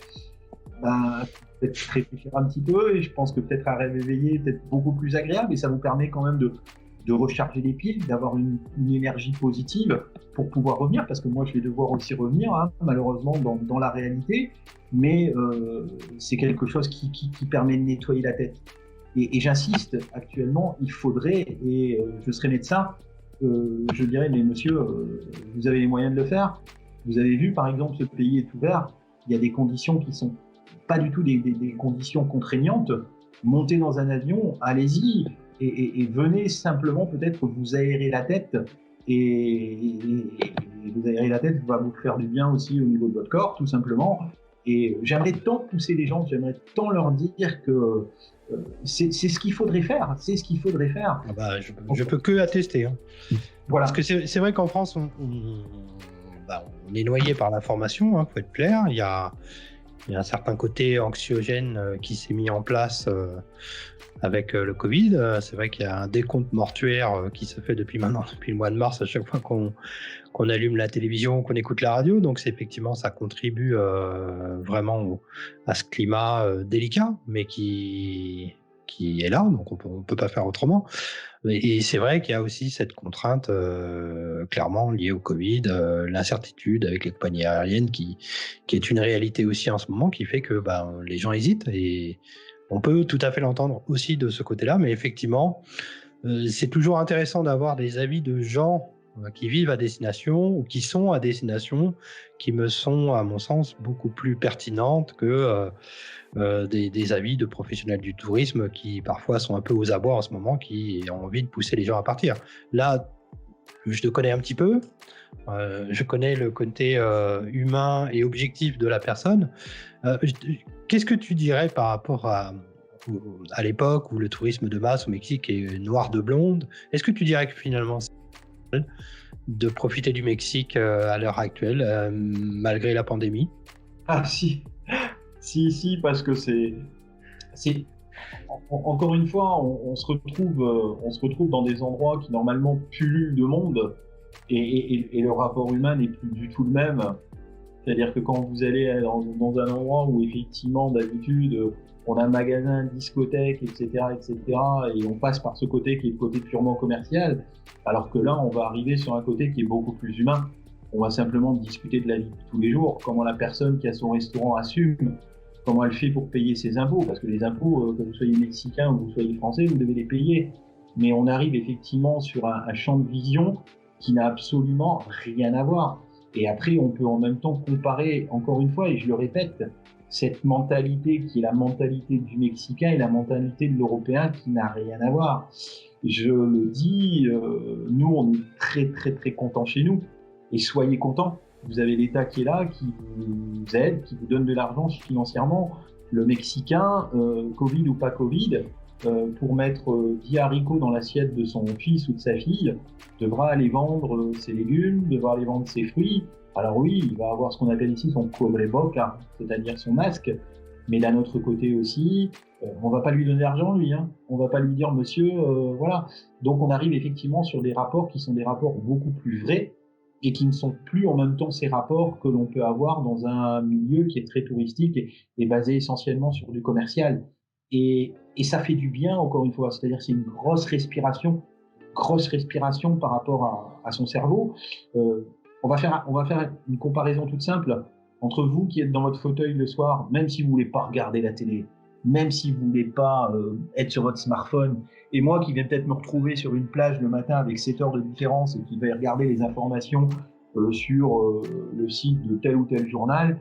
peut-être réfléchir un petit peu, et je pense que peut-être un rêve éveillé est peut-être beaucoup plus agréable, et ça vous permet quand même de recharger les piles, d'avoir une énergie positive pour pouvoir revenir, parce que moi je vais devoir aussi revenir, malheureusement, dans la réalité, mais c'est quelque chose qui permet de nettoyer la tête. Et j'insiste, actuellement, il faudrait, et je serai médecin, je dirais, mais monsieur, vous avez les moyens de le faire. Vous avez vu, par exemple, ce pays est ouvert, il y a des conditions qui sont pas du tout des conditions contraignantes. Montez dans un avion, allez-y. et venez simplement peut-être vous aérer la tête et vous aérer la tête va vous faire du bien aussi au niveau de votre corps, tout simplement. Et j'aimerais tant pousser les gens, j'aimerais tant leur dire que c'est ce qu'il faudrait faire, c'est ce qu'il faudrait faire. Ah bah, je peux que attester. Hein. Voilà. Parce que c'est vrai qu'en France, on est noyé par l'information, hein, faut être clair. Il y a un certain côté anxiogène qui s'est mis en place avec le Covid. C'est vrai qu'il y a un décompte mortuaire qui se fait depuis le mois de mars, à chaque fois qu'on allume la télévision, qu'on écoute la radio. Donc effectivement, ça contribue vraiment à ce climat délicat, mais qui est là, donc on peut pas faire autrement. Et c'est vrai qu'il y a aussi cette contrainte clairement liée au Covid, l'incertitude avec les compagnies aériennes qui est une réalité aussi en ce moment, qui fait que les gens hésitent, et on peut tout à fait l'entendre aussi de ce côté-là. Mais effectivement, c'est toujours intéressant d'avoir des avis de gens qui vivent à destination ou qui sont à destination, qui me sont, à mon sens, beaucoup plus pertinentes que des avis de professionnels du tourisme qui parfois sont un peu aux abois en ce moment, qui ont envie de pousser les gens à partir. Là, je te connais un petit peu, je connais le côté humain et objectif de la personne. Qu'est-ce que tu dirais par rapport à l'époque où le tourisme de masse au Mexique est noir de blonde? Est-ce que tu dirais que finalement c'est de profiter du Mexique à l'heure actuelle, malgré la pandémie? Ah si, si, parce que c'est encore une fois, on se retrouve dans des endroits qui normalement pullulent de monde, et le rapport humain n'est plus du tout le même. C'est-à-dire que quand vous allez dans un endroit où effectivement d'habitude on a un magasin, une discothèque, etc., et on passe par ce côté qui est le côté purement commercial, alors que là on va arriver sur un côté qui est beaucoup plus humain. On va simplement discuter de la vie de tous les jours, comment la personne qui a son restaurant assume, comment elle fait pour payer ses impôts, parce que les impôts, que vous soyez mexicain ou que vous soyez français, vous devez les payer. Mais on arrive effectivement sur un champ de vision qui n'a absolument rien à voir. Et après, on peut en même temps comparer, encore une fois, et je le répète, cette mentalité qui est la mentalité du Mexicain et la mentalité de l'Européen qui n'a rien à voir. Je le dis, nous, on est très, très, très contents chez nous. Et soyez contents. Vous avez l'État qui est là, qui vous aide, qui vous donne de l'argent financièrement. Le Mexicain, Covid ou pas Covid, pour mettre 10 haricots dans l'assiette de son fils ou de sa fille, devra aller vendre ses légumes, devra aller vendre ses fruits. Alors oui, il va avoir ce qu'on appelle ici son cobreboca, c'est-à-dire son masque, mais d'un autre côté aussi, on va pas lui donner l'argent lui, hein. On va pas lui dire monsieur, voilà. Donc on arrive effectivement sur des rapports qui sont des rapports beaucoup plus vrais et qui ne sont plus en même temps ces rapports que l'on peut avoir dans un milieu qui est très touristique et basé essentiellement sur du commercial. Et ça fait du bien, encore une fois, c'est-à-dire c'est une grosse respiration par rapport à son cerveau. On va faire une comparaison toute simple entre vous qui êtes dans votre fauteuil le soir, même si vous voulez pas regarder la télé, même si vous voulez pas être sur votre smartphone, et moi qui vais peut-être me retrouver sur une plage le matin avec 7 heures de différence et qui vais regarder les informations sur le site de tel ou tel journal,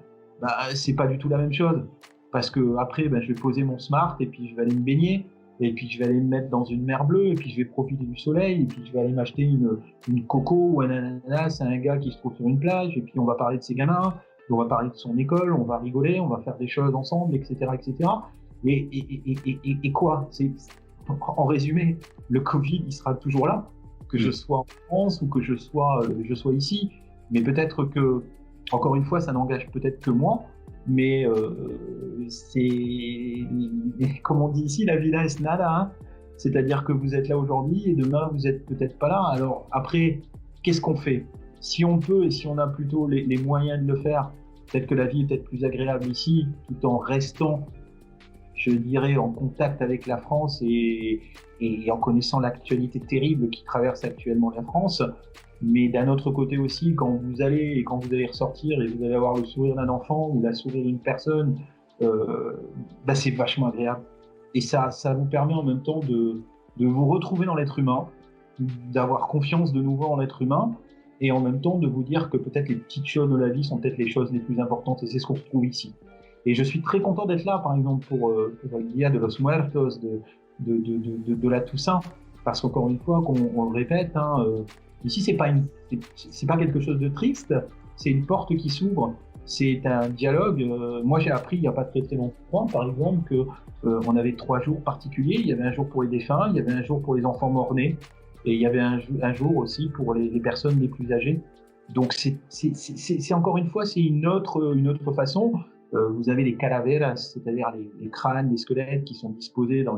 c'est pas du tout la même chose. Parce que après, je vais poser mon smart et puis je vais aller me baigner, et puis je vais aller me mettre dans une mer bleue, et puis je vais profiter du soleil, et puis je vais aller m'acheter une coco ou un ananas à un gars qui se trouve sur une plage, et puis on va parler de ses gamins, on va parler de son école, on va rigoler, on va faire des choses ensemble, etc., etc. Et quoi? En résumé, le Covid, il sera toujours là, que je sois en France ou que je sois ici. Mais peut-être que, encore une fois, ça n'engage peut-être que moi, mais c'est, comme on dit ici, la vida es nada, hein. C'est-à-dire que vous êtes là aujourd'hui et demain vous êtes peut-être pas là. Alors après, qu'est-ce qu'on fait? Si on peut et si on a plutôt les moyens de le faire, peut-être que la vie est peut-être plus agréable ici, tout en restant, je dirais, en contact avec la France et en connaissant l'actualité terrible qui traverse actuellement la France. Mais d'un autre côté aussi, quand vous allez ressortir et vous allez avoir le sourire d'un enfant ou la sourire d'une personne, c'est vachement agréable. Et ça vous permet en même temps de vous retrouver dans l'être humain, d'avoir confiance de nouveau en l'être humain, et en même temps de vous dire que peut-être les petites choses de la vie sont peut-être les choses les plus importantes, et c'est ce qu'on retrouve ici. Et je suis très content d'être là, par exemple, pour le Dia de los Muertos, de la Toussaint. Parce qu'encore une fois, on le répète, ici c'est pas quelque chose de triste, c'est une porte qui s'ouvre, c'est un dialogue. Moi j'ai appris il n'y a pas très très longtemps, par exemple, que on avait 3 jours particuliers. Il y avait un jour pour les défunts, il y avait un jour pour les enfants morts-nés, et il y avait un jour aussi pour les personnes les plus âgées. Donc c'est encore une fois, c'est une autre façon. Vous avez les calaveras, c'est-à-dire les crânes, les squelettes qui sont disposés dans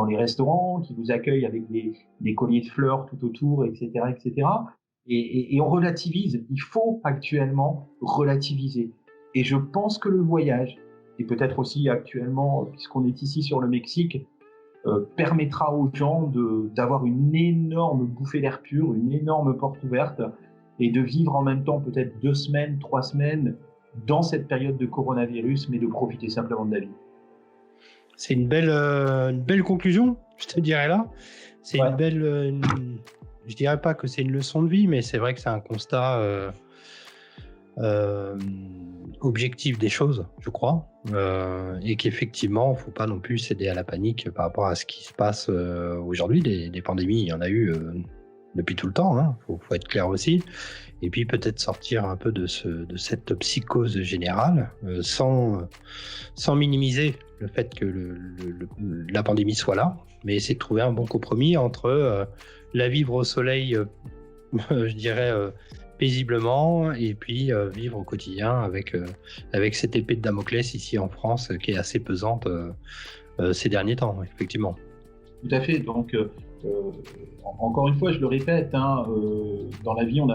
les restaurants, qui vous accueillent avec des colliers de fleurs tout autour, etc., etc. Et on relativise. Il faut actuellement relativiser. Et je pense que le voyage, et peut-être aussi actuellement, puisqu'on est ici sur le Mexique, permettra aux gens d'avoir une énorme bouffée d'air pur, une énorme porte ouverte, et de vivre en même temps peut-être 2 semaines, 3 semaines dans cette période de coronavirus, mais de profiter simplement de la vie. C'est une belle conclusion, je te dirais là. C'est une belle... je dirais pas que c'est une leçon de vie, mais c'est vrai que c'est un constat objectif des choses, je crois. Et qu'effectivement, il ne faut pas non plus céder à la panique par rapport à ce qui se passe aujourd'hui. Des pandémies, il y en a eu depuis tout le temps, faut être clair aussi. Et puis peut-être sortir un peu de cette psychose générale sans minimiser le fait que la pandémie soit là, mais essayer de trouver un bon compromis entre la vivre au soleil, je dirais paisiblement, et puis vivre au quotidien avec cette épée de Damoclès ici en France qui est assez pesante ces derniers temps, effectivement. Tout à fait. Donc encore une fois, je le répète, dans la vie, on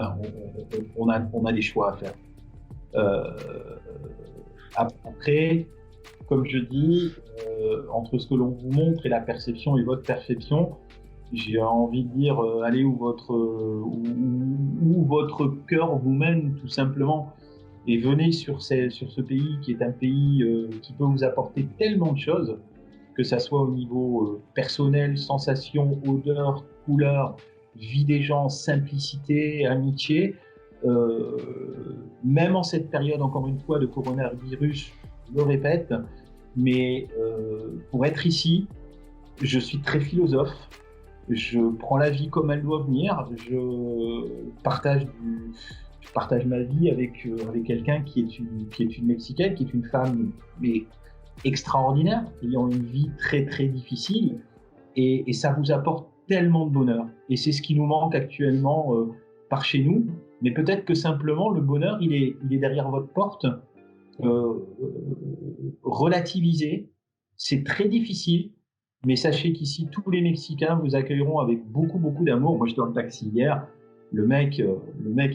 a des choix à faire. Après, comme je dis, entre ce que l'on vous montre et la perception et votre perception, j'ai envie de dire, allez où votre cœur vous mène, tout simplement. Et venez sur ce pays qui est un pays qui peut vous apporter tellement de choses, que ça soit au niveau personnel, sensation, odeur, couleur, vie des gens, simplicité, amitié. Même en cette période, encore une fois, de coronavirus, je le répète, mais pour être ici, je suis très philosophe. Je prends la vie comme elle doit venir. Je partage ma vie avec quelqu'un qui est une Mexicaine, qui est une femme mais extraordinaire, ayant une vie très très difficile, et ça vous apporte tellement de bonheur. Et c'est ce qui nous manque actuellement par chez nous. Mais peut-être que simplement le bonheur, il est derrière votre porte. Relativisez. C'est très difficile. Mais sachez qu'ici, tous les Mexicains vous accueilleront avec beaucoup, beaucoup d'amour. Moi, j'étais dans le taxi hier. Le mec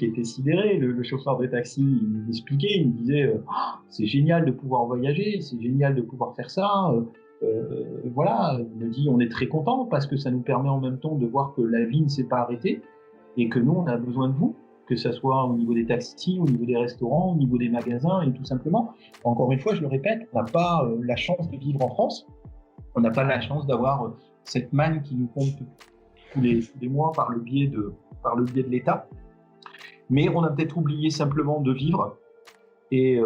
était sidéré. Le chauffeur de taxi, il nous expliquait, il me disait c'est génial de pouvoir voyager, c'est génial de pouvoir faire ça. Voilà, il me dit on est très content parce que ça nous permet en même temps de voir que la vie ne s'est pas arrêtée et que nous, on a besoin de vous, que ce soit au niveau des taxis, au niveau des restaurants, au niveau des magasins et tout simplement. Encore une fois, je le répète, on n'a pas la chance de vivre en France. On n'a pas la chance d'avoir cette manne qui nous compte tous les mois par le biais de l'État. Mais on a peut-être oublié simplement de vivre et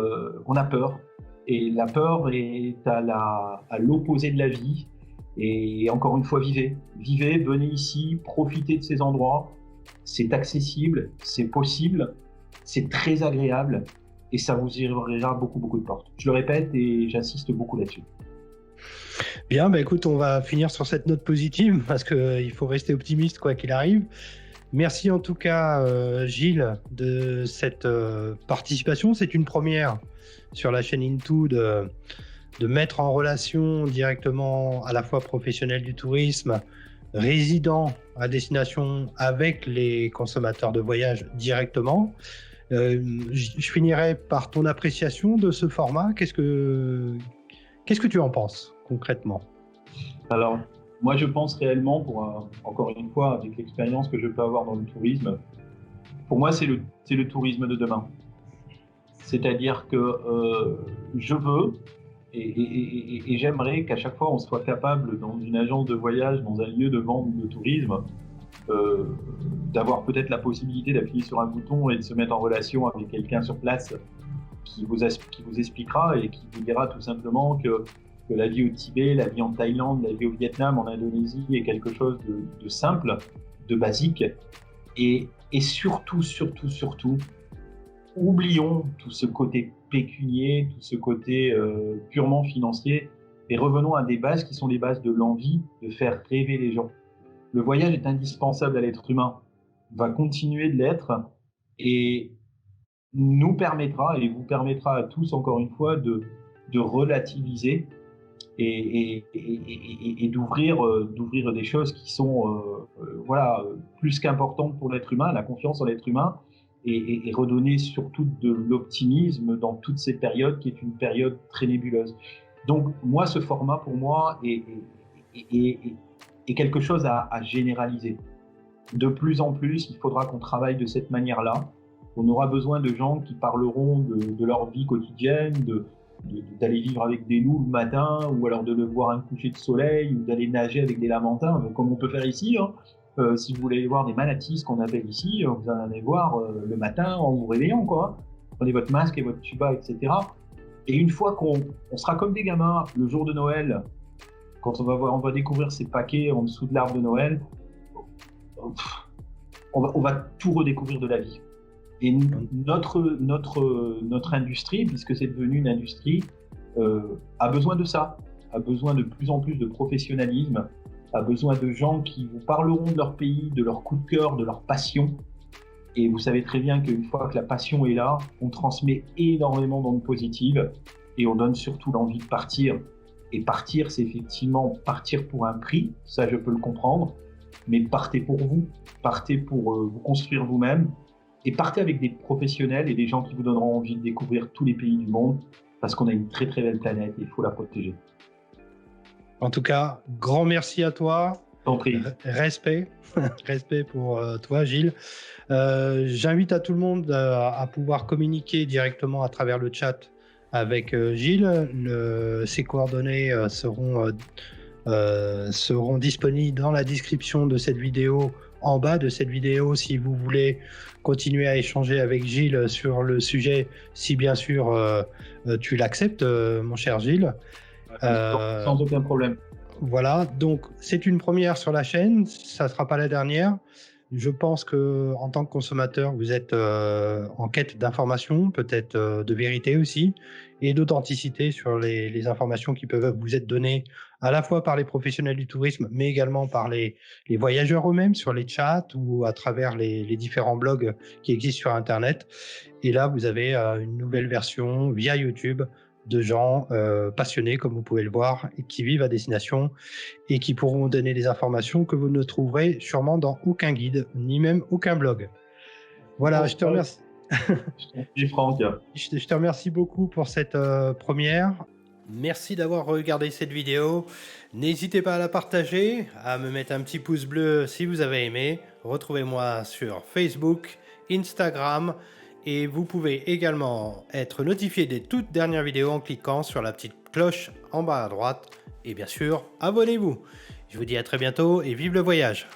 on a peur. Et la peur est à l'opposé de la vie. Et encore une fois, vivez. Vivez, venez ici, profitez de ces endroits. C'est accessible, c'est possible, c'est très agréable et ça vous ouvrira beaucoup, beaucoup de portes. Je le répète et j'insiste beaucoup là-dessus. Bien, écoute, on va finir sur cette note positive parce qu'il faut rester optimiste quoi qu'il arrive. Merci en tout cas, Gilles, de cette participation. C'est une première sur la chaîne Into de mettre en relation directement à la fois professionnels du tourisme, résidents à destination avec les consommateurs de voyage directement. Je finirai par ton appréciation de ce format. Qu'est-ce que tu en penses concrètement ? Alors, moi je pense réellement, encore une fois, avec l'expérience que je peux avoir dans le tourisme, pour moi c'est le tourisme de demain. C'est-à-dire que je veux et j'aimerais qu'à chaque fois on soit capable, dans une agence de voyage, dans un lieu de vente de tourisme, d'avoir peut-être la possibilité d'appuyer sur un bouton et de se mettre en relation avec quelqu'un sur place qui vous expliquera et qui vous dira tout simplement que que la vie au Tibet, la vie en Thaïlande, la vie au Vietnam, en Indonésie est quelque chose de simple, de basique. Et surtout, oublions tout ce côté pécunier, tout ce côté purement financier, et revenons à des bases qui sont les bases de l'envie de faire rêver les gens. Le voyage est indispensable à l'être humain, va continuer de l'être, et nous permettra, et vous permettra à tous, encore une fois, de relativiser et d'ouvrir des choses qui sont plus qu'importantes pour l'être humain, la confiance en l'être humain, et redonner surtout de l'optimisme dans toutes ces périodes qui est une période très nébuleuse. Donc moi, ce format pour moi est quelque chose à généraliser. De plus en plus, il faudra qu'on travaille de cette manière-là. On aura besoin de gens qui parleront de leur vie quotidienne, d'aller vivre avec des loups le matin, ou alors de voir un coucher de soleil, ou d'aller nager avec des lamantins, comme on peut faire ici. Si vous voulez aller voir des manatis, ce qu'on appelle ici, vous allez voir le matin en vous réveillant, quoi. Prenez votre masque et votre tuba, etc. Et une fois qu'on sera comme des gamins, le jour de Noël, quand on va découvrir ces paquets en dessous de l'arbre de Noël, on va tout redécouvrir de la vie. Et notre industrie, puisque c'est devenu une industrie, a besoin de ça, a besoin de plus en plus de professionnalisme, a besoin de gens qui vous parleront de leur pays, de leur coup de cœur, de leur passion. Et vous savez très bien qu'une fois que la passion est là, on transmet énormément d'ondes positives et on donne surtout l'envie de partir. Et partir, c'est effectivement partir pour un prix, ça je peux le comprendre, mais partez pour vous, partez pour vous construire vous-même, et partez avec des professionnels et des gens qui vous donneront envie de découvrir tous les pays du monde, parce qu'on a une très très belle planète et il faut la protéger. En tout cas, grand merci à toi. T'en prie. Respect, respect pour toi, Gilles. J'invite à tout le monde à pouvoir communiquer directement à travers le chat avec Gilles. Ses coordonnées seront disponibles dans la description de cette vidéo, en bas de cette vidéo, si vous voulez continuer à échanger avec Gilles sur le sujet, si bien sûr tu l'acceptes, mon cher Gilles. Sans aucun problème. Voilà, donc c'est une première sur la chaîne, ça ne sera pas la dernière. Je pense qu'en tant que consommateur, vous êtes en quête d'informations, peut-être de vérité aussi, et d'authenticité sur les informations qui peuvent vous être données à la fois par les professionnels du tourisme, mais également par les voyageurs eux-mêmes sur les chats ou à travers les différents blogs qui existent sur Internet. Et là, vous avez une nouvelle version via YouTube de gens passionnés, comme vous pouvez le voir, et qui vivent à destination et qui pourront donner des informations que vous ne trouverez sûrement dans aucun guide, ni même aucun blog. Voilà, je te remercie. Franck. Je te remercie beaucoup pour cette première. Merci d'avoir regardé cette vidéo. N'hésitez pas à la partager, à me mettre un petit pouce bleu si vous avez aimé. Retrouvez-moi sur Facebook, Instagram, et vous pouvez également être notifié des toutes dernières vidéos en cliquant sur la petite cloche en bas à droite. Et bien sûr, abonnez-vous. Je vous dis à très bientôt et vive le voyage!